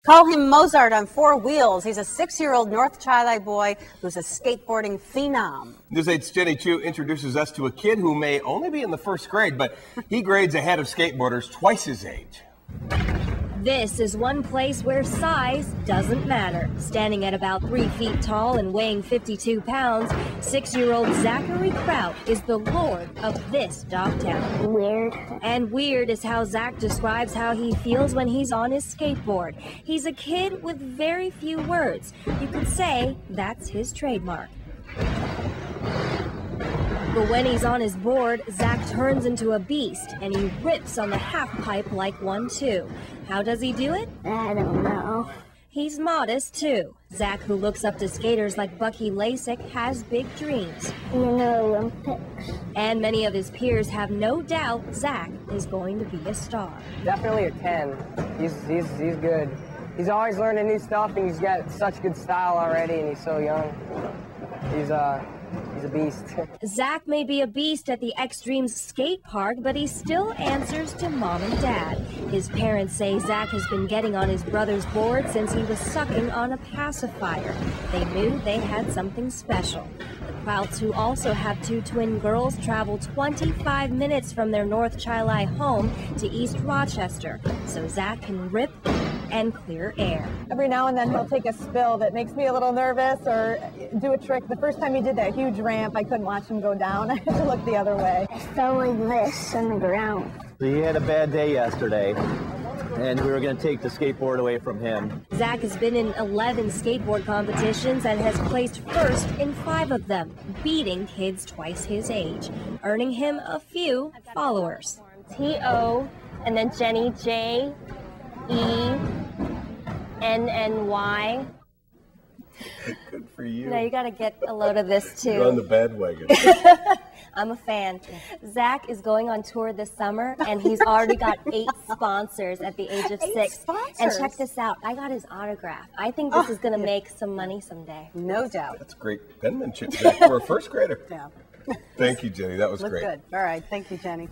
Call him Mozart on four wheels. He's a 6-year-old North Chi boy who's a skateboarding phenom. News 8's Jenny Chu introduces us to a kid who may only be in the first grade, but he grades ahead of skateboarders twice his age. This is one place where size doesn't matter. Standing at about 3 feet tall and weighing 52 pounds, 6-year-old Zachary Kraut is the lord of this dogtown. Weird. And weird is how Zach describes how he feels when he's on his skateboard. He's a kid with very few words. You could say that's his trademark. But when he's on his board, Zach turns into a beast, and he rips on the half pipe like one too. How does he do it? I don't know. He's modest too. Zach, who looks up to skaters like Bucky Lasek, has big dreams. In the Olympics. And many of his peers have no doubt Zach is going to be a star. Definitely a 10. He's good. He's always learning new stuff, and he's got such good style already, and he's so young. He's a beast. Zach may be a beast at the Extremes skate park, but he still answers to mom and dad. His parents say Zach has been getting on his brother's board since he was sucking on a pacifier. They knew they had something special. The Krauts, who also have 2 twin girls, travel 25 minutes from their North Chi home to East Rochester, so Zach can rip and clear air. Every now and then he'll take a spill that makes me a little nervous or do a trick. The first time he did that huge ramp, I couldn't watch him go down. I had to look the other way. I fell like this on the ground. He had a bad day yesterday, and we were going to take the skateboard away from him. Zach has been in 11 skateboard competitions and has placed first in 5 of them, beating kids twice his age, earning him a few followers. T-O, and then Jenny, J-E-N-N-Y. Good for you. Now you got to get a load of this too. You're on the bandwagon. I'm a fan. Zach is going on tour this summer, and he's already got 8 sponsors at the age of 6. Sponsors? And check this out. I got his autograph. I think this is going to make some money someday. No doubt. That's great penmanship, Zach, for a first grader. Yeah. Thank you, Jenny. That was Look great. good. All right. Thank you, Jenny.